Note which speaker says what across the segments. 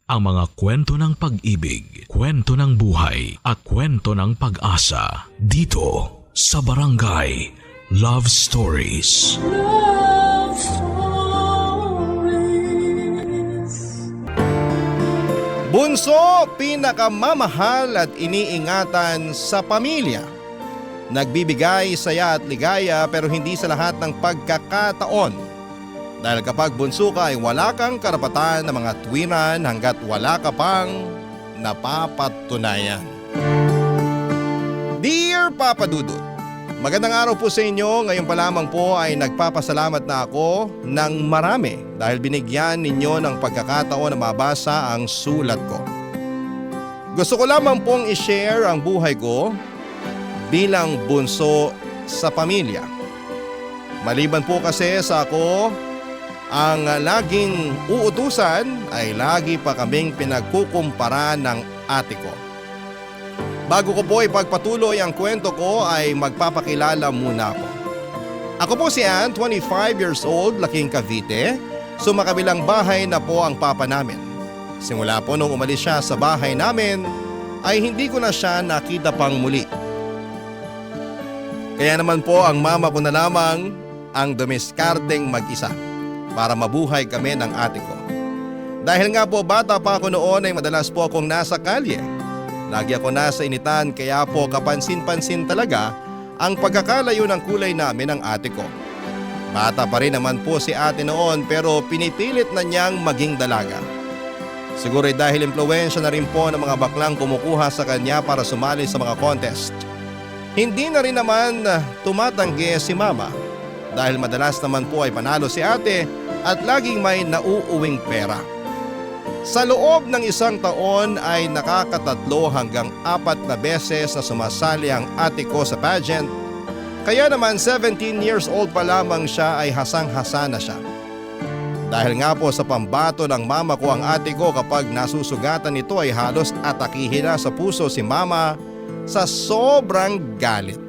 Speaker 1: ang mga kwento ng pag-ibig, kwento ng buhay at kwento ng pag-asa dito sa Barangay Love Stories.
Speaker 2: Love Stories.
Speaker 3: Bunso, pinakamamahal at iniingatan sa pamilya. Nagbibigay saya at ligaya pero hindi sa lahat ng pagkakataon. Dahil kapag bunso ka ay wala kang karapatan ng mga tuwiran hanggat wala ka pang napapatunayan. Dear Papa Dudut, magandang araw po sa inyo. Ngayon pa lamang po ay nagpapasalamat na ako ng marami dahil binigyan ninyo ng pagkakataon na mabasa ang sulat ko. Gusto ko lamang pong i-share ang buhay ko bilang bunso sa pamilya. Maliban po kasi sa ako, ang laging uutusan ay lagi pa kaming pinagkukumpara ng ate ko. Bago ko po ipagpatuloy ang kwento ko ay magpapakilala muna ako. Ako po si Ann, 25 years old, laking Cavite. Sumakabilang bahay na po ang papa namin. Simula po nung umalis siya sa bahay namin ay hindi ko na siya nakita pang muli. Kaya naman po ang mama ko na lamang ang dumiskarteng mag-isa para mabuhay kami ng ate ko. Dahil nga po bata pa ako noon ay madalas po akong nasa kalye. Lagi ako nasa initan kaya po kapansin-pansin talaga ang pagkakalayo ng kulay namin ng ate ko. Bata pa rin naman po si ate noon pero pinipilit na niyang maging dalaga. Siguro dahil impluwensya na rin po ng mga baklang kumukuha sa kanya para sumali sa mga contest. Hindi na rin naman tumatanggi si mama dahil madalas naman po ay panalo si ate at laging may nauuwing pera. Sa loob ng isang taon ay nakakatatlo hanggang 4 na beses na sumasali ang ate ko sa pageant. Kaya naman 17 years old pa lamang siya ay hasang-hasa na siya. Dahil nga po sa pambato ng mama ko ang ate ko kapag nasusugatan nito ay halos atakihin na sa puso si mama sa sobrang galit.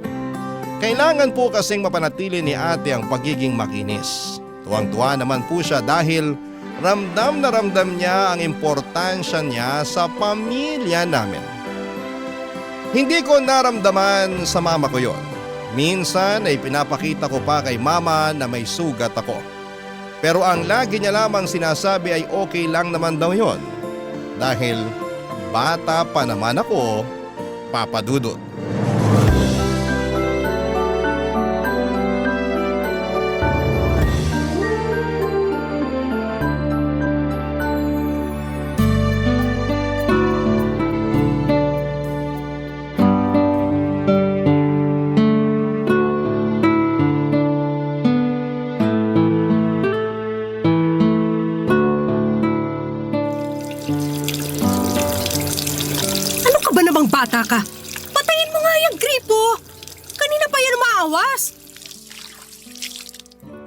Speaker 3: Kailangan po kasing mapanatili ni ate ang pagiging makinis. Tuwang-tuwa naman po siya dahil ramdam na ramdam niya ang importansya niya sa pamilya namin. Hindi ko naramdaman sa mama ko yon. Minsan ay pinapakita ko pa kay mama na may sugat ako. Pero ang lagi niya lamang sinasabi ay okay lang naman daw yon. Dahil bata pa naman ako, Papa Dudut.
Speaker 4: Bata ka. Patayin mo nga yung gripo. Kanina pa yan umaawas.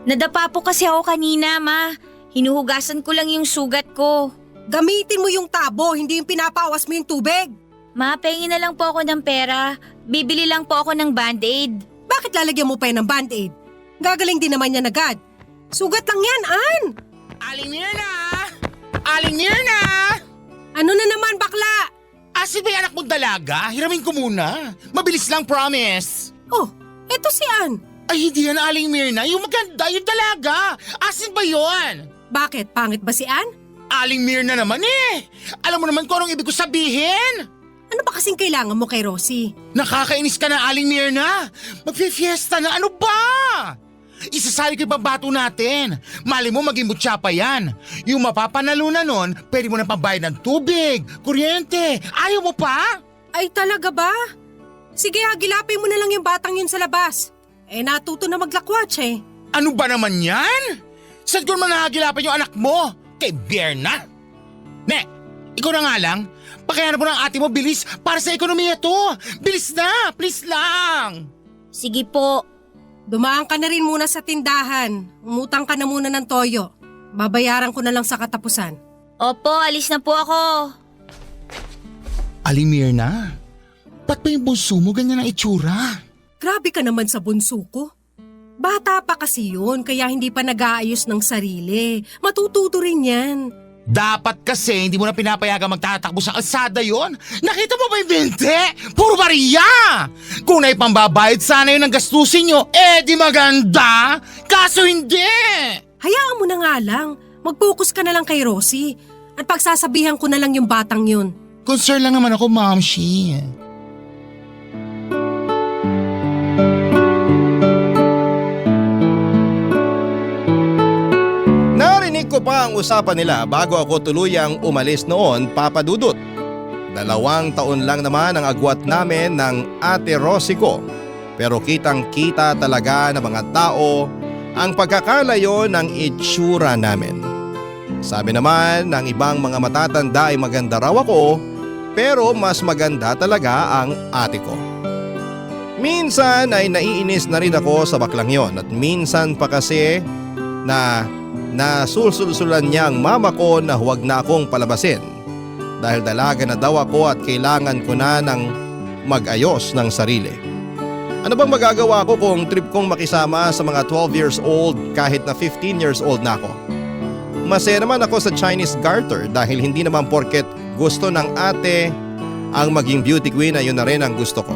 Speaker 5: Nadapa po kasi ako kanina, ma. Hinuhugasan ko lang yung sugat ko.
Speaker 4: Gamitin mo yung tabo, hindi yung pinapawas mo yung tubig.
Speaker 5: Ma, pahingin na lang po ako ng pera. Bibili lang po ako ng Band-Aid.
Speaker 4: Bakit lalagyan mo pa yan ng Band-Aid? Gagaling din naman yan agad. Sugat lang yan, Ann.
Speaker 6: Aling Mirna! Aling Mirna!
Speaker 4: Ano na naman, bakla?
Speaker 6: Asin ba yung anak mong dalaga? Hiramin ko muna. Mabilis lang, promise.
Speaker 4: Oh, eto si Ann.
Speaker 6: Ay, hindi yan Aling Mirna. Yung maganda, yung dalaga. Asin ba yon?
Speaker 4: Bakit? Pangit ba si Ann?
Speaker 6: Aling Mirna naman eh. Alam mo naman kung anong ibig ko sabihin.
Speaker 4: Ano ba kasing kailangan mo kay Rosie?
Speaker 6: Nakakainis ka na, Aling Mirna. Magfi-fiesta na. Ano ba? Isasali ko yung pambato natin. Mali mo maging mutya pa yan. Yung mapapanalo na nun, pwede mo na pambayad ng tubig, kuryente. Ayaw mo pa?
Speaker 4: Ay talaga ba? Sige, hagilapin mo na lang yung batang yun sa labas. Natuto na maglakwatsa eh.
Speaker 6: Ano ba naman yan? Saan ko naman nahagilapan yung anak mo? Kay Berna? Ne, ikaw na nga lang. Pakayanan mo ng ate mo bilis para sa ekonomiya to. Bilis na, please lang.
Speaker 5: Sige po.
Speaker 4: Dumaan ka na rin muna sa tindahan. Umutang ka na muna ng toyo. Babayaran ko na lang sa katapusan.
Speaker 5: Opo, alis na po ako.
Speaker 6: Aling Mirna, ba't ba yung bunso mo ganyan ang itsura?
Speaker 4: Grabe ka naman sa bunso ko. Bata pa kasi yun, kaya hindi pa nag-aayos ng sarili. Matututo rin yan.
Speaker 6: Dapat kasi hindi mo na pinapayagan magtatakbo sa kalsada yon. Nakita mo ba yung binte? Puro bariya! Kung naipambabayad sana yun ang gastusin nyo, di maganda! Kaso hindi!
Speaker 4: Hayaan mo na nga lang. Mag-focus ka na lang kay Rosie. At pagsasabihan ko na lang yung batang yun.
Speaker 6: Concern lang naman ako, Mamshi.
Speaker 3: Narinig ko pa ang usapan nila bago ako tuluyang umalis noon, Papa Dudut. 2 taon lang naman ang agwat namin ng Ate Rosie ko. Pero kitang-kita talaga ng mga tao ang pagkakalayo ng itsura namin. Sabi naman ng ibang mga matatanda ay maganda raw ako, pero mas maganda talaga ang ate ko. Minsan ay naiinis na rin ako sa baklang yon at minsan pa kasi na nasulsulsulan niya ang mama ko na huwag na akong palabasin dahil dalaga na daw ako at kailangan ko na ng mag-ayos ng sarili. Ano bang magagawa ko kung trip kong makisama sa mga 12 years old kahit na 15 years old na ako? Masaya naman ako sa Chinese garter dahil hindi naman porket gusto ng ate ang maging beauty queen ay yun na rin ang gusto ko.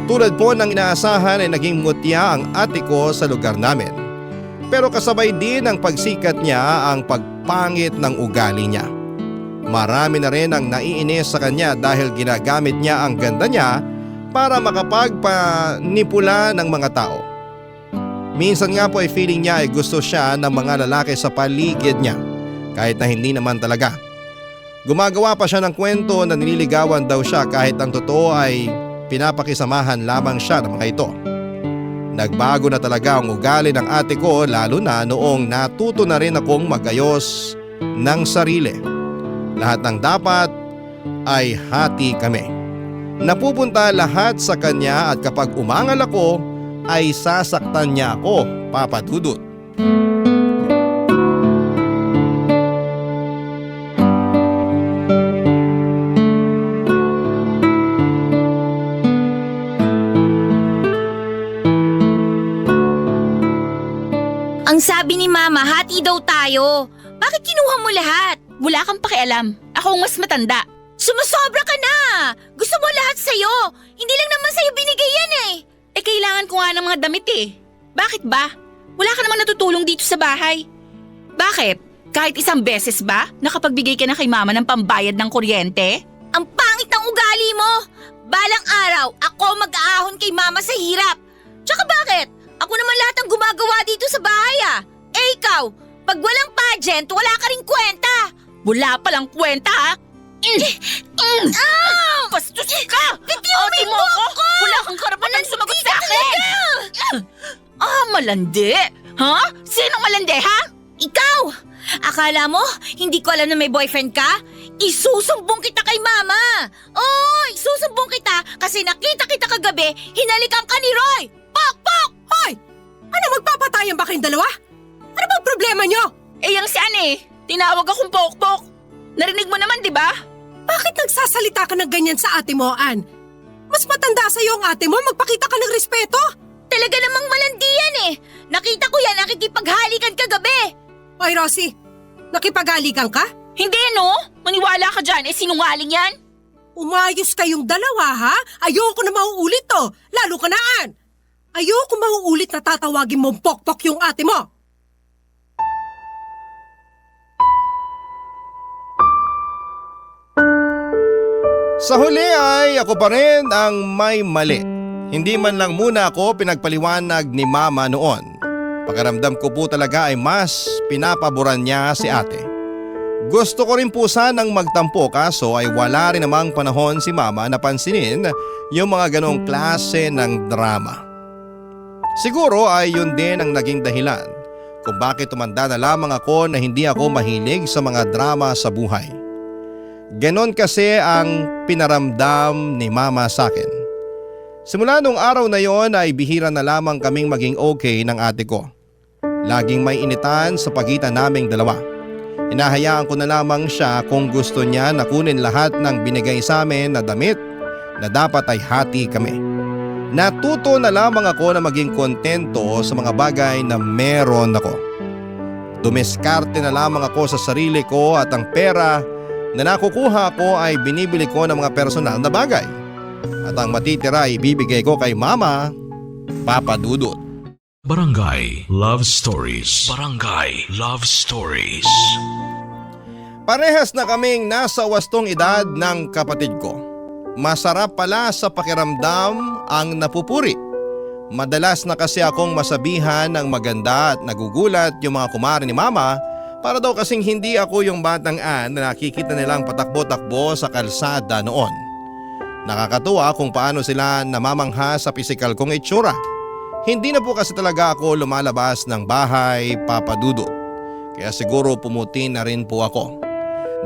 Speaker 3: Tulad po ng inaasahan ay naging mutya ang ate ko sa lugar namin. Pero kasabay din ang pagsikat niya ang pagpangit ng ugali niya. Marami na rin ang naiinis sa kanya dahil ginagamit niya ang ganda niya para makapagpanipula ng mga tao. Minsan nga po ay feeling niya ay gusto siya ng mga lalaki sa paligid niya kahit na hindi naman talaga. Gumagawa pa siya ng kwento na nililigawan daw siya kahit ang totoo ay pinapakisamahan lamang siya ng mga ito. Nagbago na talaga ang ugali ng ate ko lalo na noong natuto na rin akong magayos ng sarili. Lahat ng dapat ay hati kami. Napupunta lahat sa kanya at kapag umangal ako ay sasaktan niya ako, Papa Dudut.
Speaker 5: Ang sabi ni Mama, hati daw tayo. Bakit kinuha mo lahat?
Speaker 7: Wala kang pakialam. Ako ang mas matanda.
Speaker 5: Sumusobra ka na! Gusto mo lahat sa'yo! Hindi lang naman sa'yo binigay yan eh!
Speaker 7: Kailangan ko nga ng mga damit eh. Bakit ba? Wala ka naman natutulong dito sa bahay. Bakit? Kahit isang beses ba nakapagbigay ka na kay Mama ng pambayad ng kuryente?
Speaker 5: Ang pangit ng ugali mo! Balang araw, ako mag-aahon kay Mama sa hirap. Tsaka bakit? Ako naman lahat ang gumagawa dito sa bahay ah. Ikaw, pag walang pageant, wala ka rin kwenta.
Speaker 7: Wala palang kwenta ha?
Speaker 5: Bastos ka!
Speaker 7: Ate mo ako! Wala kang karapatang sumagot sa akin! Malandi? Ha? Sinong malandi ha?
Speaker 5: Ikaw! Akala mo, hindi ko alam na may boyfriend ka? Isusumbong kita kay Mama! Oo, isusumbong kita kasi nakita kita kagabi, hinalikan ka ni Roy! Pok! Pok!
Speaker 4: Hoy! Ano, magpapatayan ba kayong dalawa? Ano ba problema nyo?
Speaker 7: Yang si Ane, tinawag akong pok-pok. Narinig mo naman, di ba?
Speaker 4: Bakit nagsasalita ka ng ganyan sa ate mo, Ann? Mas matanda sa'yo ang ate mo, magpakita ka ng respeto!
Speaker 5: Talaga namang malandi yan eh! Nakita ko yan, nakikipaghalikan kagabi!
Speaker 4: Hoy, Rosie, nakipag-alikan ka?
Speaker 7: Hindi no? Maniwala ka dyan, sinungaling yan?
Speaker 4: Umayos kayong dalawa, ha? Ayoko na mauulit to, lalo ka na, Ann! Ayoko mauulit na tatawagin mong pok-pok yung ate mo!
Speaker 3: Sa huli ay ako pa rin ang may mali. Hindi man lang muna ako pinagpaliwanag ni Mama noon. Pakiramdam ko po talaga ay mas pinapaboran niya si ate. Gusto ko rin po sanang magtampo kaso ay wala rin namang panahon si Mama na pansinin yung mga ganong klase ng drama. Siguro ay yun din ang naging dahilan kung bakit tumanda na lamang ako na hindi ako mahilig sa mga drama sa buhay. Ganon kasi ang pinaramdam ni Mama sa akin. Simula nung araw na yon ay bihira na lamang kaming maging okay ng ate ko. Laging may initan sa pagitan naming dalawa. Hinahayaan ko na lamang siya kung gusto niya na kunin lahat ng binigay sa amin na damit na dapat ay hati kami. Natuto na lamang ako na maging kontento sa mga bagay na meron ako. Dumiskarte na lamang ako sa sarili ko at ang pera na nakukuha ko ay binibili ko ng mga personal na bagay. At ang matitira ay ibibigay ko kay Mama, Papa Dudut.
Speaker 1: Barangay Love Stories. Barangay Love Stories.
Speaker 3: Parehas na kaming nasa wastong edad ng kapatid ko. Masarap pala sa pakiramdam ang napupuri. Madalas na kasi akong masabihan ng maganda at nagugulat yung mga kumare ni Mama para daw kasing hindi ako yung batang Ann na nakikita nilang patakbo-takbo sa kalsada noon. Nakakatuwa kung paano sila namamangha sa pisikal kong itsura. Hindi na po kasi talaga ako lumalabas ng bahay, Papa Dudut. Kaya siguro pumuti na rin po ako.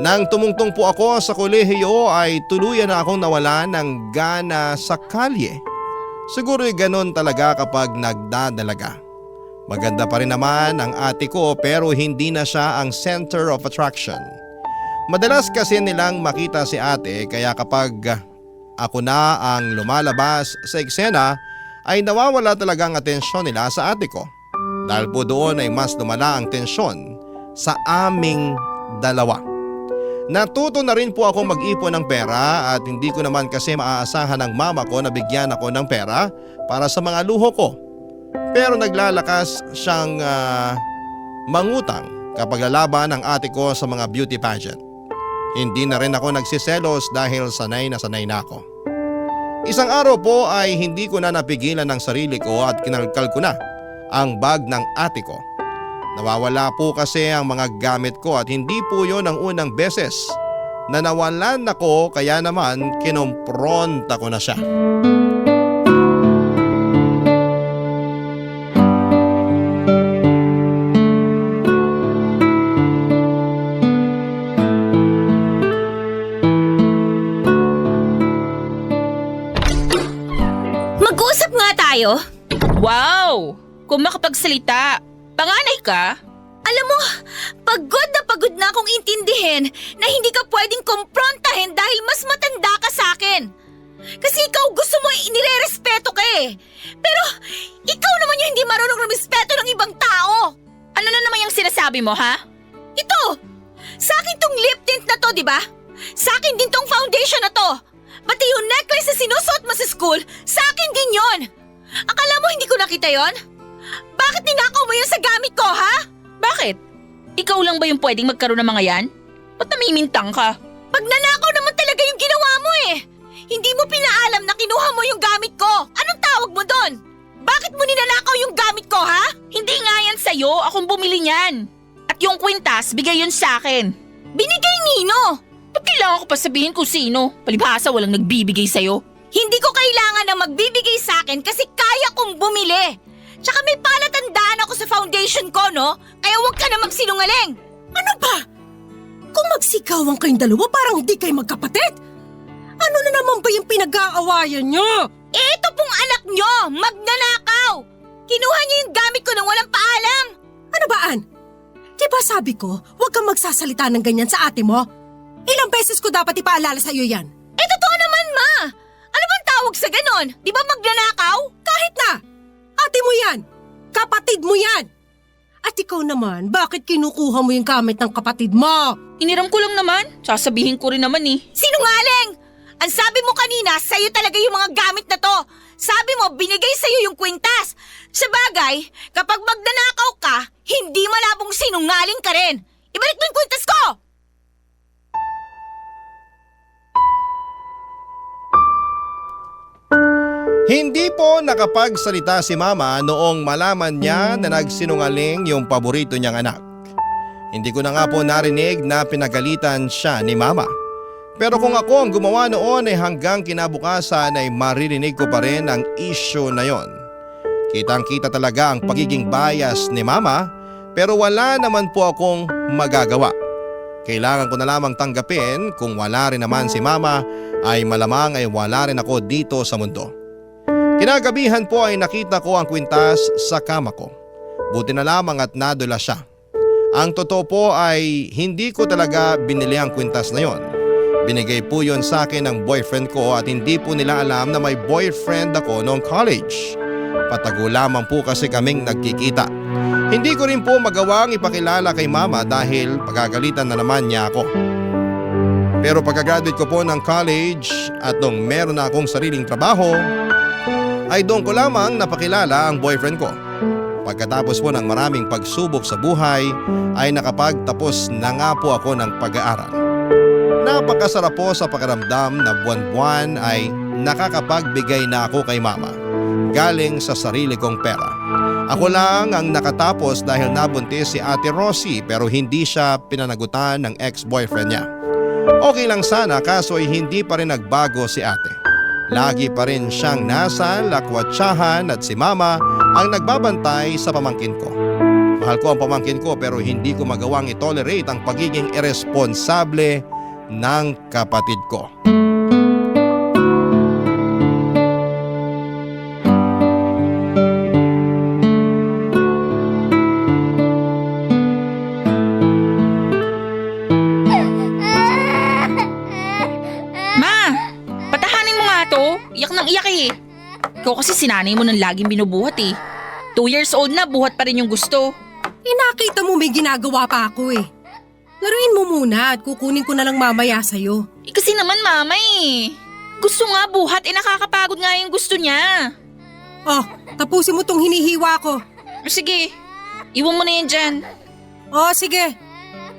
Speaker 3: Nang tumungtong po ako sa kolehiyo ay tuluyan na akong nawala ng gana sa kalye. Siguro'y ganon talaga kapag nagdadalaga. Maganda pa rin naman ang ate ko pero hindi na siya ang center of attraction. Madalas kasi nilang makita si ate kaya kapag ako na ang lumalabas sa eksena ay nawawala talaga ang atensyon nila sa ate ko. Dahil po doon ay mas lumala ang tensyon sa aming dalawa. Natuto na rin po ako mag-ipon ng pera at hindi ko naman kasi maaasahan ng mama ko na bigyan ako ng pera para sa mga luho ko. Pero naglalakas siyang mangutang kapag lalaban ang ate ko sa mga beauty pageant. Hindi na rin ako nagsiselos dahil sanay na ako. Isang araw po ay hindi ko na napigilan ng sarili ko at kinalkal ko na ang bag ng ate ko. Nawawala po kasi ang mga gamit ko at hindi po yon ang unang beses na nawalan ako kaya naman kinompronta ko na siya.
Speaker 5: Mag-usap nga tayo.
Speaker 7: Wow! Kung makapagsalita, panganay ka?
Speaker 5: Alam mo, pagod na akong intindihin na hindi ka pwedeng kumprontahin dahil mas matanda ka sa akin. Kasi ikaw gusto mo inirerespeto ka eh. Pero ikaw naman yung hindi marunong rumispeto ng ibang tao.
Speaker 7: Ano na naman yung sinasabi mo, ha?
Speaker 5: Ito, sa akin tong lip tint na to, di ba? Sa akin din tong foundation na to. Pati yung necklace na sinusuot mo sa school, sa akin din yon. Akala mo hindi ko nakita yon? Bakit ninakaw mo yun sa gamit ko, ha?
Speaker 7: Bakit? Ikaw lang ba yung pwedeng magkaroon ng mga yan? Ba't namimintang ka?
Speaker 5: Pag nanakaw naman talaga yung ginawa mo eh. Hindi mo pinaalam na kinuha mo yung gamit ko. Anong tawag mo doon? Bakit mo ninanakaw yung gamit ko, ha?
Speaker 7: Hindi nga yan sa'yo, akong bumili niyan. At yung kwintas, bigay yun sa akin.
Speaker 5: Binigay nino.
Speaker 7: Ba't kailangan ko pa sabihin kung sino? Palibhasa walang nagbibigay sa'yo.
Speaker 5: Hindi ko kailangan na magbibigay sa akin kasi kaya kong bumili. Tsaka may palatandaan ako sa foundation ko, no? Kaya huwag ka na magsinungaling.
Speaker 4: Ano ba? Kung magsigawan kayong dalawa, parang hindi kayo magkapatid. Ano na naman ba yung pinag-aawayan nyo?
Speaker 5: Eh, ito pong anak nyo, magnanakaw. Kinuha niya yung gamit ko nang walang paalam.
Speaker 4: Ano ba, Ann? Diba sabi ko, huwag kang magsasalita ng ganyan sa ate mo? Ilang beses ko dapat ipaalala sa'yo yan?
Speaker 5: Eh, totoo naman, ma. Ano bang tawag sa ganon? Di ba magnanakaw?
Speaker 4: Kahit na! Ate mo yan! Kapatid mo yan! At ikaw naman, bakit kinukuha mo yung gamit ng kapatid mo?
Speaker 7: Iniram ko lang naman. Sasabihin ko rin naman eh.
Speaker 5: Sinungaling! Ang sabi mo kanina, sa'yo talaga yung mga gamit na to. Sabi mo, binigay sa'yo yung kwintas. Sa bagay, kapag magnanakaw ka, hindi malabong sinungaling ka rin. Ibalik mo yung kwintas ko!
Speaker 3: Hindi po nakapagsalita si Mama noong malaman niya na nagsinungaling yung paborito niyang anak. Hindi ko na nga po narinig na pinagalitan siya ni Mama. Pero kung ako ang gumawa noon ay hanggang kinabukasan ay maririnig ko pa rin ang issue na yon. Kitang-kita talaga ang pagiging bias ni Mama pero wala naman po akong magagawa. Kailangan ko na lamang tanggapin kung wala rin naman si Mama ay malamang ay wala rin ako dito sa mundo. Kinagabihan po ay nakita ko ang kwintas sa kama ko. Buti na lamang at nadula siya. Ang totoo po ay hindi ko talaga binili ang kwintas na yon. Binigay po yon sa akin ng boyfriend ko at hindi po nila alam na may boyfriend ako noong college. Patago lamang po kasi kaming nagkikita. Hindi ko rin po magawang ipakilala kay mama dahil pagagalitan na naman niya ako. Pero pagka-graduate ko po ng college at nung meron na akong sariling trabaho, ay doon ko lamang napakilala ang boyfriend ko. Pagkatapos po ng maraming pagsubok sa buhay ay nakapagtapos na nga po ako ng pag-aaral. Napakasarap po sa pakiramdam na buwan-buwan ay nakakapagbigay na ako kay mama galing sa sarili kong pera. Ako lang ang nakatapos dahil nabuntis si Ate Rosie pero hindi siya pinanagutan ng ex-boyfriend niya. Okay lang sana kaso ay hindi pa rin nagbago si ate. Lagi pa rin siyang nasa lakwatsahan at si mama ang nagbabantay sa pamangkin ko. Mahal ko ang pamangkin ko pero hindi ko magawang itolerate ang pagiging irresponsable ng kapatid ko.
Speaker 7: Ma, patahanin mo nga to. Iyak nang iyak eh. Ikaw kasi sinanay mo nang laging binubuhat eh. 2 years old na, buhat pa rin yung gusto.
Speaker 4: Nakita mo may ginagawa pa ako eh. Laruin mo muna at kukunin ko na lang mamaya sa'yo.
Speaker 7: Kasi naman mama eh. Gusto nga buhat nakakapagod nga yung gusto niya.
Speaker 4: Oh, tapusin mo tong hinihiwa ko.
Speaker 7: Sige, iwan mo na yan dyan.
Speaker 4: Oh, sige.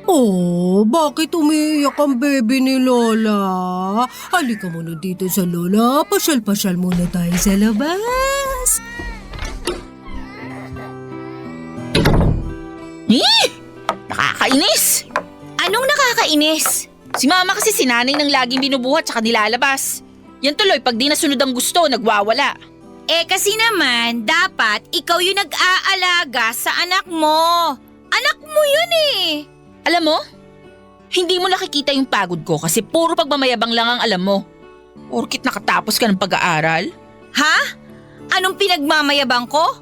Speaker 4: Oh, bakit umiiyak ang baby ni Lola? Halika muna dito sa Lola. Pasyal-pasyal muna tayo sa labas.
Speaker 7: Nakakainis!
Speaker 5: Anong nakakainis?
Speaker 7: Si mama kasi sinanay ng laging binubuhat tsaka nilalabas. Yan tuloy pag di nasunod ang gusto, nagwawala.
Speaker 5: Kasi naman, dapat ikaw yung nag-aalaga sa anak mo. Anak mo yun eh.
Speaker 7: Alam mo, hindi mo nakikita yung pagod ko kasi puro pagmamayabang lang ang alam mo. Porkit nakatapos ka ng pag-aaral.
Speaker 5: Ha? Anong pinagmamayabang ko?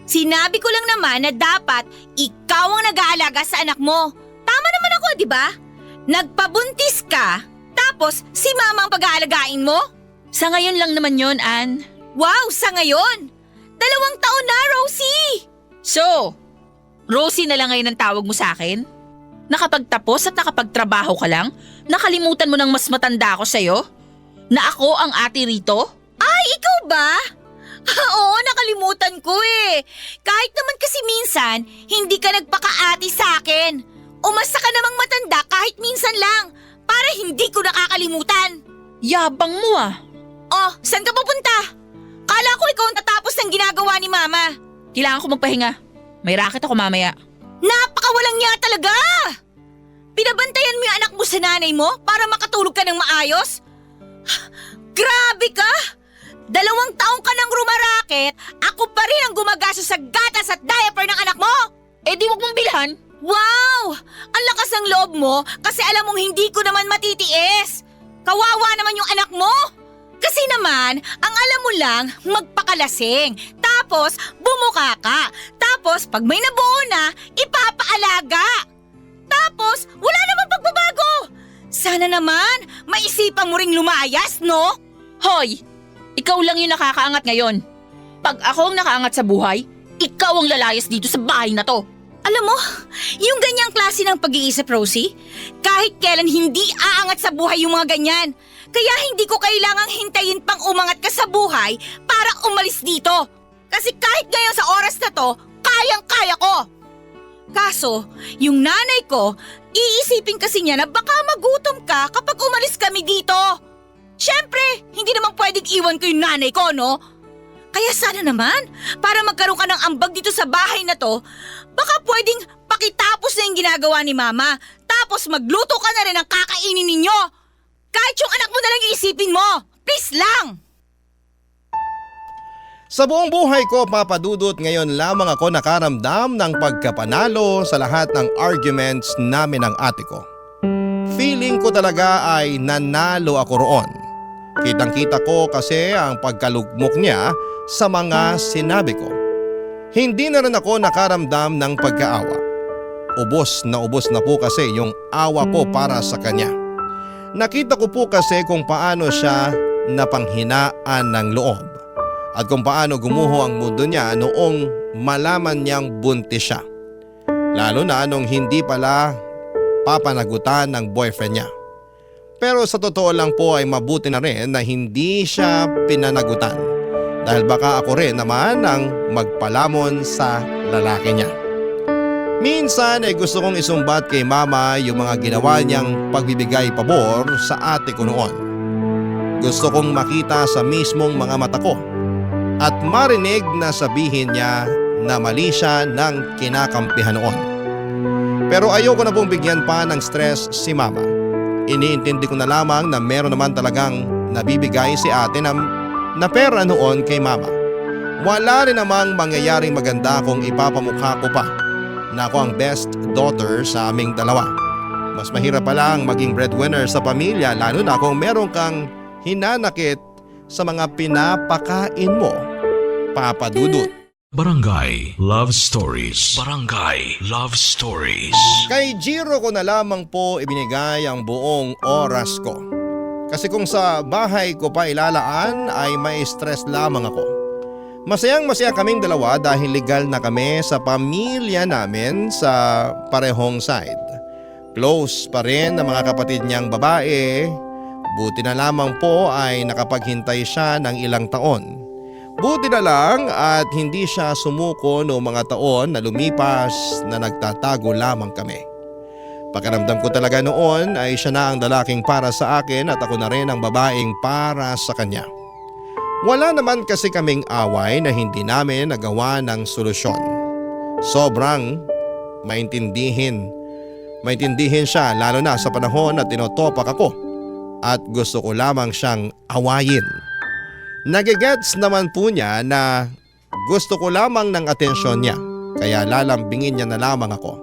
Speaker 5: Sinabi ko lang naman na dapat ikaw ang nag-aalaga sa anak mo. Tama naman ako, di ba? Nagpabuntis ka, tapos si mama ang pag-aalagain mo?
Speaker 7: Sa ngayon lang naman yon, Ann.
Speaker 5: Wow, sa ngayon! 2 taon na, Rosie!
Speaker 7: So, Rosie na lang ngayon ang tawag mo sa akin? Nakapagtapos at nakapagtrabaho ka lang? Nakalimutan mo nang mas matanda ako sa'yo? Na ako ang ate rito?
Speaker 5: Ay, ikaw ba? Oo, nakalimutan ko eh. Kahit naman kasi minsan, hindi ka nagpakaati sa akin. Umasa ka namang matanda kahit minsan lang, para hindi ko nakakalimutan.
Speaker 7: Yabang mo ah.
Speaker 5: Oh, saan ka pupunta? Kala ko ikaw ang tatapos ng ginagawa ni Mama.
Speaker 7: Kailangan ko magpahinga. May racket ako mamaya.
Speaker 5: Napakawalang niya talaga! Pinabantayan mo yung anak mo sa nanay mo para makatulog ka ng maayos? Grabe ka! 2 taong ka nang rumaraket, ako pa rin ang gumagastos sa gatas at diaper ng anak mo!
Speaker 7: Di wag mong bilhan.
Speaker 5: Wow! Ang lakas ng loob mo kasi alam mong hindi ko naman matitiis. Kawawa naman yung anak mo. Kasi naman, ang alam mo lang, magpakalasing. Tapos, bumuka ka. Tapos, pag may nabuo na, ipapaalaga. Tapos, wala namang pagbabago. Sana naman, maisipan mo ring lumayas, no?
Speaker 7: Hoy! Ikaw lang yung nakakaangat ngayon. Pag ako ang nakaangat sa buhay, ikaw ang lalayas dito sa bahay na to.
Speaker 5: Alam mo, yung ganyang klase ng pag-iisip, Rosie, kahit kailan hindi aangat sa buhay yung mga ganyan. Kaya hindi ko kailangang hintayin pang umangat ka sa buhay para umalis dito. Kasi kahit ngayon sa oras na to, kayang-kaya ko. Kaso, yung nanay ko, iisipin kasi niya na baka magutom ka kapag umalis kami dito. Siyempre, hindi naman pwedeng iwan ko yung nanay ko, no? Kaya sana naman, para magkaroon ka ng ambag dito sa bahay na to, baka pwedeng pakitapos na yung ginagawa ni Mama, tapos magluto ka na rin ng kakainin ninyo. Kahit yung anak mo na lang iisipin mo. Please lang!
Speaker 3: Sa buong buhay ko, Papa Dudut, ngayon lamang ako nakaramdam ng pagkapanalo sa lahat ng arguments namin ng ate ko. Feeling ko talaga ay nanalo ako roon. Kitang-kita ko kasi ang pagkalugmok niya sa mga sinabi ko. Hindi na rin ako nakaramdam ng pagkaawa. Ubos na po kasi yung awa ko para sa kanya. Nakita ko po kasi kung paano siya napanghinaan ng loob at kung paano gumuho ang mundo niya noong malaman niyang buntis siya. Lalo na nung hindi pala papanagutan ng boyfriend niya. Pero sa totoo lang po ay mabuti na rin na hindi siya pinanagutan dahil baka ako rin naman ang magpalamon sa lalaki niya. Minsan ay gusto kong isumbat kay mama yung mga ginawa niyang pagbibigay pabor sa ate ko noon. Gusto kong makita sa mismong mga mata ko at marinig na sabihin niya na mali siya ng kinakampihan noon. Pero ayoko na pong bigyan pa ng stress si mama. Iniintindi ko na lamang na meron naman talagang nabibigay si ate na pera noon kay mama. Wala rin namang mangyayaring maganda kung ipapamukha ko pa na ako ang best daughter sa aming dalawa. Mas mahirap pa lang maging breadwinner sa pamilya lalo na kung meron kang hinanakit sa mga pinapakain mo, Papa Dudut.
Speaker 1: Barangay Love Stories. Barangay Love Stories.
Speaker 3: Kay Jiro ko na lamang po ibinigay ang buong oras ko. Kasi kung sa bahay ko pa ilalaan ay may stress lamang ako. Masayang masaya kaming dalawa dahil legal na kami sa pamilya namin sa parehong side. Close pa rin ang mga kapatid niyang babae. Buti na lamang po ay nakapaghintay siya ng ilang taon. Buti na lang at hindi siya sumuko noong mga taon na lumipas na nagtatago lamang kami. Pakiramdam ko talaga noon ay siya na ang lalaking para sa akin at ako na rin ang babaeng para sa kanya. Wala naman kasi kaming away na hindi namin nagawa ng solusyon. Sobrang maintindihin siya lalo na sa panahon na tinotopak ako at gusto ko lamang siyang awayin. Nagigets naman po niya na gusto ko lamang ng atensyon niya kaya lalambingin niya na lamang ako.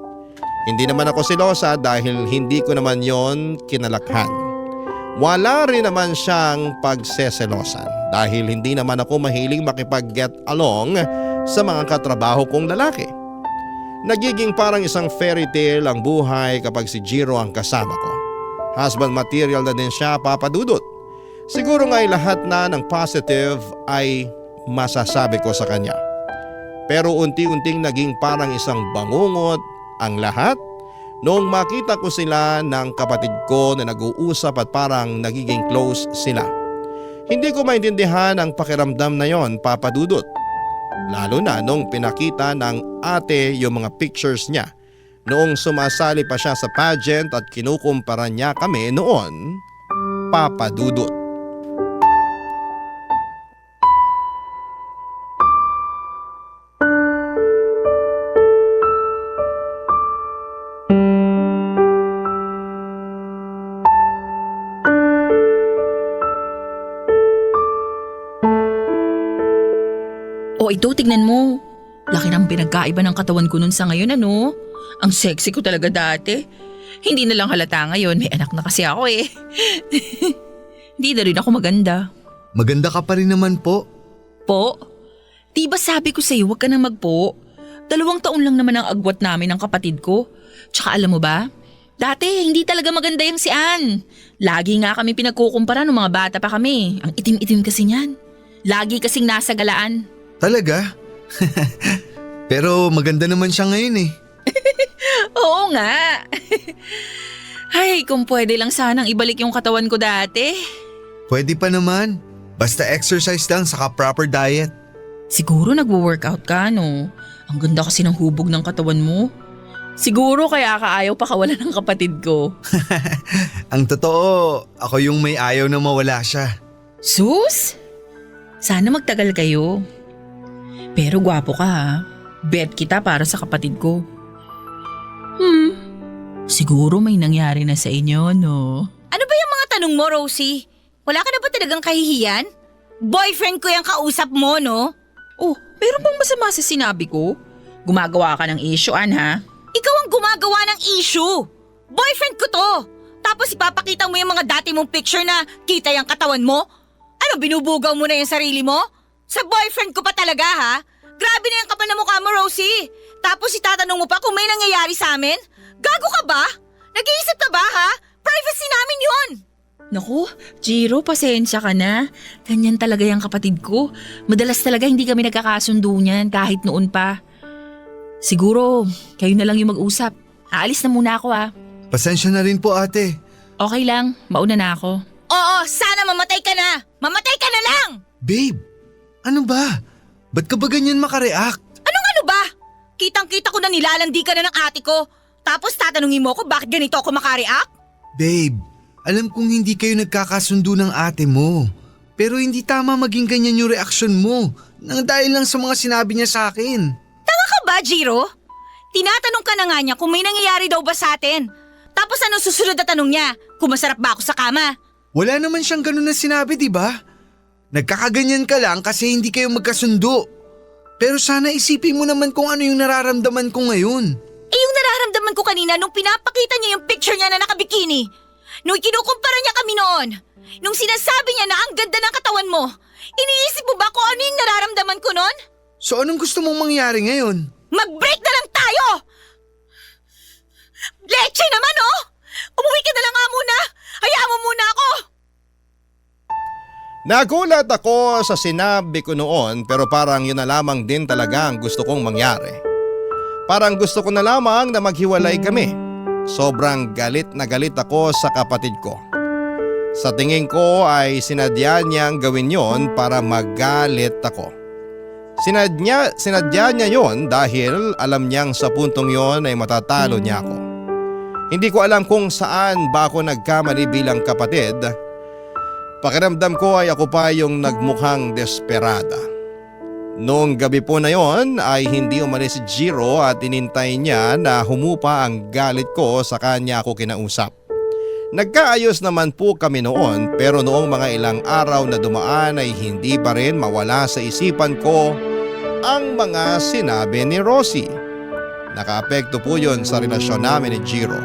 Speaker 3: Hindi naman ako selosa dahil hindi ko naman yon kinalakhan. Wala rin naman siyang pagseselosan dahil hindi naman ako mahiling makipag-get along sa mga katrabaho kong lalaki. Nagiging parang isang fairy tale ang buhay kapag si Jiro ang kasama ko. Husband material na din siya, Papa Dudut. Siguro nga'y lahat na ng positive ay masasabi ko sa kanya. Pero unti-unting naging parang isang bangungot ang lahat noong makita ko sila ng kapatid ko na nag-uusap at parang nagiging close sila. Hindi ko maintindihan ang pakiramdam na yon, Papa Dudut. Lalo na nung pinakita ng ate yung mga pictures niya noong sumasali pa siya sa pageant at kinukumpara niya kami noon, Papa Dudut.
Speaker 7: O ito, tignan mo. Laki ng pinagkaiba ng katawan ko nun sa ngayon, ano? Ang sexy ko talaga dati. Hindi na lang halata ngayon, may anak na kasi ako eh. Hindi na rin ako maganda.
Speaker 8: Maganda ka pa rin naman po.
Speaker 7: Po? Di ba sabi ko sa'yo, huwag ka na magpo? 2 taon lang naman ang agwat namin ng kapatid ko. Tsaka alam mo ba? Dati, hindi talaga maganda yung si Ann. Lagi nga kami pinagkukumpara nung mga bata pa kami. Ang itim-itim kasi niyan. Lagi kasing nasa galaan.
Speaker 8: Talaga? Pero maganda naman siya ngayon eh.
Speaker 7: Oo nga. Ay, kung pwede lang sanang ibalik yung katawan ko dati.
Speaker 8: Pwede pa naman. Basta exercise lang saka proper diet.
Speaker 7: Siguro nagwo-workout ka, no? Ang ganda kasi ng hubog ng katawan mo. Siguro kaya ka ayaw pakawalan ng kapatid ko.
Speaker 8: Ang totoo, ako yung may ayaw na mawala siya.
Speaker 7: Sus? Sana magtagal kayo. Pero gwapo ka ha. Bet kita para sa kapatid ko. Siguro may nangyari na sa inyo, no?
Speaker 5: Ano ba yung mga tanong mo, Rosie? Wala ka na ba talagang kahihiyan? Boyfriend ko yung kausap mo, no?
Speaker 7: Oh, meron bang masama sa sinabi ko? Gumagawa ka ng issue, Ann, ha?
Speaker 5: Ikaw ang gumagawa ng issue. Boyfriend ko to. Tapos ipapakita mo yung mga dati mong picture na kita yung katawan mo? Ano, binubugaw mo na yung sarili mo? Sa boyfriend ko pa talaga, ha? Grabe na yung kapal na mukha mo, Rosie. Tapos itatanong mo pa kung may nangyayari sa amin? Gago ka ba? Nag-iisip ka ba, ha? Privacy namin yun.
Speaker 7: Naku, Jiro, pasensya ka na. Ganyan talaga yung kapatid ko. Madalas talaga hindi kami nagkakasundo niyan kahit noon pa. Siguro, kayo na lang yung mag-usap. Aalis na muna ako
Speaker 8: Pasensya na rin po ate.
Speaker 7: Okay lang, mauna na ako.
Speaker 5: Oo, sana mamatay ka na! Mamatay ka na lang!
Speaker 8: Babe, ano ba? Ba't ka ba ganyan makareact?
Speaker 5: Ano ba? Kitang-kita ko na nilalandi ka na ng ate ko. Tapos tatanungin mo ko bakit ganito ako makareact?
Speaker 8: Babe, alam kong hindi kayo nagkakasundo ng ate mo. Pero hindi tama maging ganyan yung reaksyon mo. Nang dahil lang sa mga sinabi niya sa akin.
Speaker 5: Tanga ka ba, Jiro? Tinatanong ka na nga niya kung may nangyayari daw ba sa atin. Tapos anong susunod na tanong niya? Kung masarap ba ako sa kama?
Speaker 8: Wala naman siyang ganun na sinabi, di ba? Nagkakaganyan ka lang kasi hindi kayo magkasundo. Pero sana isipin mo naman kung ano yung nararamdaman ko ngayon.
Speaker 5: Yung nararamdaman ko kanina nung pinapakita niya yung picture niya na nakabikini. Nung kinukumpara niya kami noon. Nung sinasabi niya na ang ganda ng katawan mo. Iniisip mo ba kung ano yung nararamdaman ko noon?
Speaker 8: So anong gusto mong mangyari ngayon?
Speaker 5: Mag-break na lang tayo! Leche naman oh! Umuwi ka na lang nga muna! Hayaan mo muna ako!
Speaker 3: Nagulat ako sa sinabi ko noon pero parang yun na lamang din talaga ang gusto kong mangyari. Parang gusto ko na lamang na maghiwalay kami. Sobrang galit na galit ako sa kapatid ko. Sa tingin ko ay sinadya niyang gawin yon para magalit ako. Sinadya niya yon dahil alam niyang sa puntong yon ay matatalo niya ako. Hindi ko alam kung saan ba ako nagkamali bilang kapatid. Pakiramdam ko ay ako pa yung nagmukhang desperada. Noong gabi po na yon ay hindi umalis si Jiro at inintay niya na humupa ang galit ko sa kanya ako kinausap. Nagkaayos naman po kami noon pero noong mga ilang araw na dumaan ay hindi pa rin mawala sa isipan ko ang mga sinabi ni Rosie. Nakaapekto po yun sa relasyon namin ni Jiro.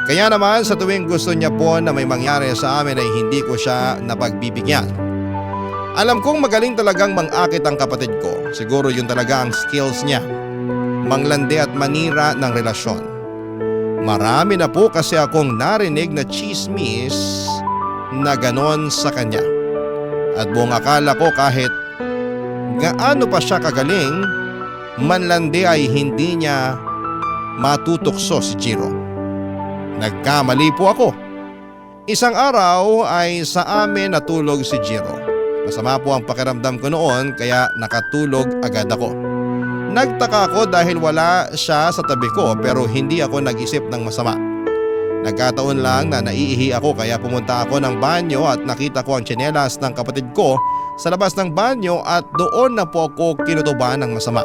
Speaker 3: Kaya naman sa tuwing gusto niya po na may mangyari sa amin ay hindi ko siya napagbibigyan. Alam kong magaling talagang mangakit ang kapatid ko. Siguro yun talaga ang skills niya. Manglandi at manira ng relasyon. Marami na po kasi akong narinig na chismis na ganon sa kanya. At buong akala ko kahit gaano pa siya kagaling, manlandi ay hindi niya matutukso si Jiro. Nagkamali po ako. Isang araw ay sa amin natulog si Jiro. Masama po ang pakiramdam ko noon kaya nakatulog agad ako. Nagtaka ako dahil wala siya sa tabi ko pero hindi ako nag-isip ng masama. Nagkataon lang na naiihi ako kaya pumunta ako ng banyo at nakita ko ang tsinelas ng kapatid ko sa labas ng banyo at doon na po ako kinutuban ng masama.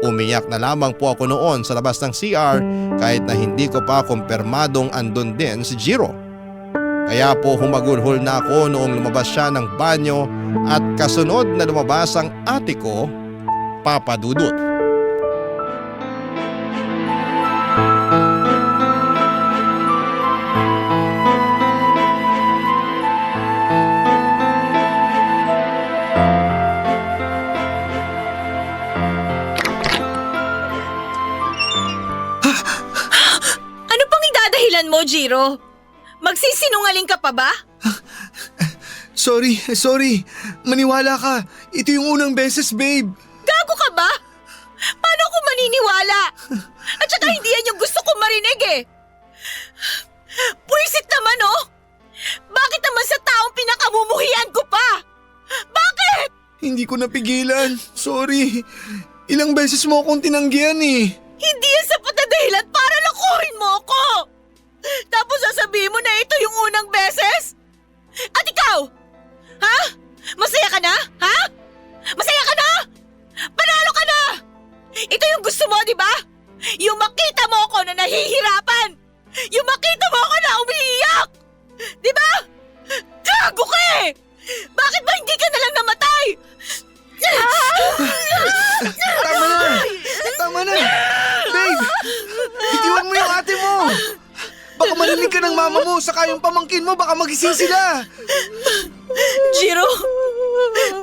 Speaker 3: Umiyak na lamang po ako noon sa labas ng CR kahit na hindi ko pa kumpirmadong andun din si Jiro. Kaya po humagulhol na ako noong lumabas siya ng banyo at kasunod na lumabas ang ate ko, Papa Dudut.
Speaker 5: Ano pang idadahilan mo, Jiro? Magsisinungaling ka pa ba?
Speaker 8: Sorry. Maniwala ka. Ito yung unang beses, babe.
Speaker 5: Gago ka ba? Paano ako maniniwala? At saka hindi yan yung gusto kong marinig eh. Pwisit naman oh! Bakit naman sa taong pinakamumuhian ko pa? Bakit?
Speaker 8: Hindi ko napigilan. Sorry. Ilang beses mo akong tinanggihan eh.
Speaker 5: Hindi yan sapat na dahilan para lakuhin mo ako! Tapos sasabihin mo na ito yung unang beses? At ikaw? Ha? Masaya ka na? Ha? Masaya ka na? Panalo ka na! Ito yung gusto mo, di ba? Yung makita mo ako na nahihirapan! Yung makita mo ako na umiiyak! Di ba? Gago ka eh! Bakit ba hindi ka nalang namatay?
Speaker 8: Tama na! Babe! Bitiwan mo yung ate mo! Baka marinig ka ng mama mo, saka yung pamangkin mo, baka magising sila!
Speaker 5: Jiro,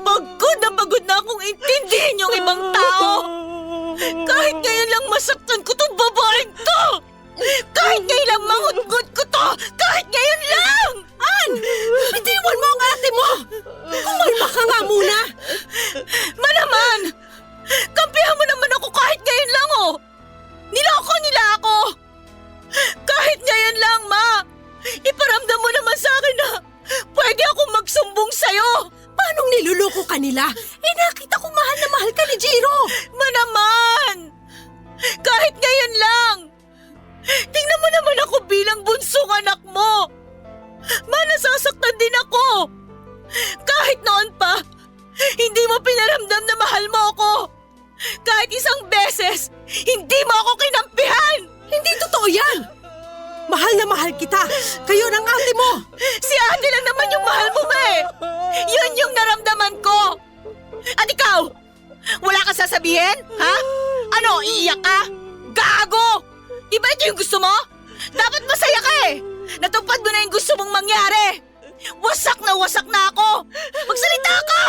Speaker 5: pagod na akong intindihin yung ibang tao. Kahit ngayon lang masaktan ko tong babaeng to. Kahit ngayon lang mangutgut ko to kahit ngayon lang!
Speaker 4: An! Bitiwan mo ang ate mo! Kumalma ka nga muna!
Speaker 5: Naman! Kampihan mo naman ako kahit ngayon lang, oh! Niloko nila ako! Kahit ngayon lang, Ma! Iparamdam mo naman sa akin na pwede akong magsumbong sa'yo!
Speaker 4: Paanong niluloko ka nila? Nakita ko mahal na mahal ka ni Jiro!
Speaker 5: Naman! Kahit ngayon lang! Tingnan mo naman ako bilang bunsong anak mo! Nasasaktan din ako! Kahit noon pa, hindi mo pinaramdam na mahal mo ako! Kahit isang beses, hindi mo ako kinampihan!
Speaker 4: Hindi totoo yan! Mahal na mahal kita! Kayo ng ate mo!
Speaker 5: Si ate lang naman yung mahal mo, Ma eh! Yun yung naramdaman ko! At ikaw, wala ka sasabihin? Ha? Ano, iiyak ka? Gago! Di ba ito yung gusto mo? Dapat masaya ka eh! Natupad mo na yung gusto mong mangyari! Wasak na ako! Magsalita ka!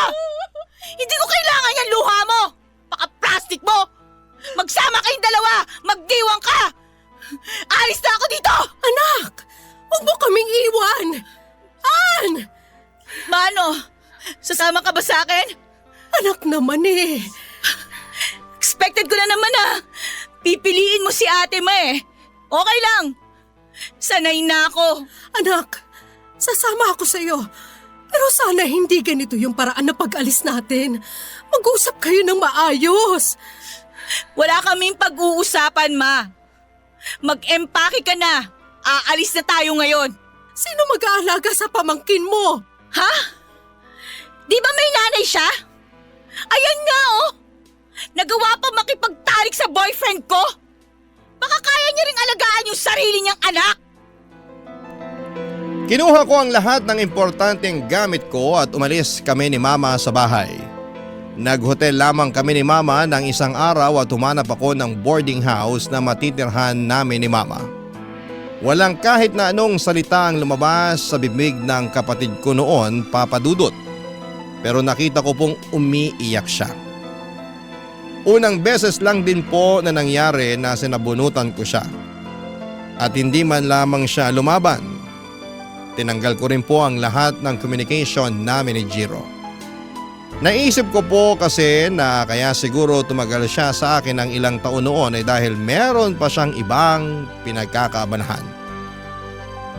Speaker 5: Hindi ko kailangan yung luha mo! Paka-plastic mo! Magsama kayong dalawa! Magdiwang ka! Alis na ako dito!
Speaker 4: Anak! Huwag mo kaming iwan! An!
Speaker 5: Mano, sasama ka ba sa akin?
Speaker 4: Anak naman eh!
Speaker 5: Expected ko na naman na pipiliin mo si ate mo eh. Okay lang. Sanay na ako.
Speaker 4: Anak, sasama ako sa'yo. Pero sana hindi ganito yung paraan na pag-alis natin. Mag-usap kayo ng maayos.
Speaker 5: Wala kaming pag-uusapan, Ma. Mag-empake ka na. Aalis na tayo ngayon.
Speaker 4: Sino mag-aalaga sa pamangkin mo?
Speaker 5: Ha? Di ba may nanay siya? Ayan nga oh. Nagawa pa makipagtalik sa boyfriend ko. Baka kaya niya ring alagaan yung sarili niyang anak.
Speaker 3: Kinuha ko ang lahat ng importanteng gamit ko at umalis kami ni Mama sa bahay. Naghotel lamang kami ni Mama ng isang araw at humanap ako ng boarding house na matitirhan namin ni Mama. Walang kahit na anong salita ang lumabas sa bibig ng kapatid ko noon, Papa Dudut. Pero nakita ko pong umiiyak siya. Unang beses lang din po na nangyari na sinabunutan ko siya. At hindi man lamang siya lumaban. Tinanggal ko rin po ang lahat ng communication namin ni Jiro. Naisip ko po kasi na kaya siguro tumagal siya sa akin ng ilang taon noon ay dahil meron pa siyang ibang pinagkakaabalahan.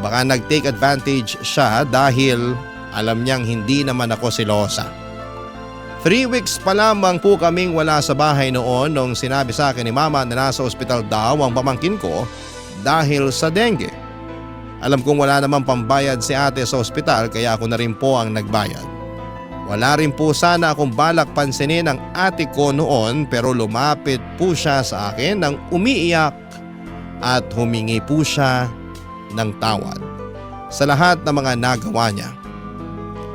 Speaker 3: Baka nag-take advantage siya dahil alam niyang hindi naman ako selosa. 3 weeks pa lamang po kaming wala sa bahay noon nung sinabi sa akin ni Mama na nasa ospital daw ang pamangkin ko dahil sa dengue. Alam kong wala namang pambayad si ate sa ospital kaya ako na rin po ang nagbayad. Wala rin po sana akong balak pansinin ang ate ko noon pero lumapit po siya sa akin nang umiiyak at humingi po siya ng tawad sa lahat ng mga nagawa niya.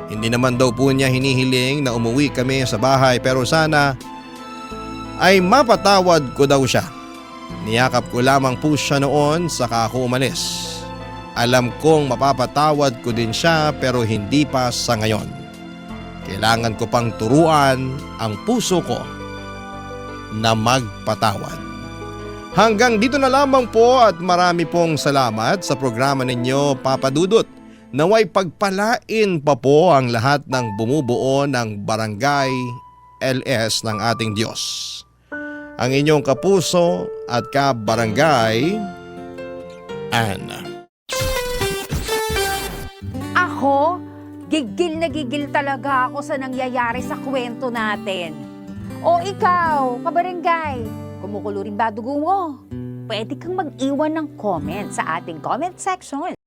Speaker 3: Hindi naman daw po niya hinihiling na umuwi kami sa bahay pero sana ay mapatawad ko daw siya. Niyakap ko lamang po siya noon saka ako umalis. Alam kong mapapatawad ko din siya pero hindi pa sa ngayon. Kailangan ko pang turuan ang puso ko na magpatawad. Hanggang dito na lamang po at marami pong salamat sa programa ninyo, Papa Dudut. Naway pagpalain pa po ang lahat ng bumubuo ng Barangay LS ng ating Diyos. Ang inyong kapuso at kabarangay, Anne.
Speaker 9: Ako, gigil na gigil talaga ako sa nangyayari sa kwento natin. O ikaw, kabarangay, kumukulo rin ba dugo mo? Pwede kang mag-iwan ng comment sa ating comment section.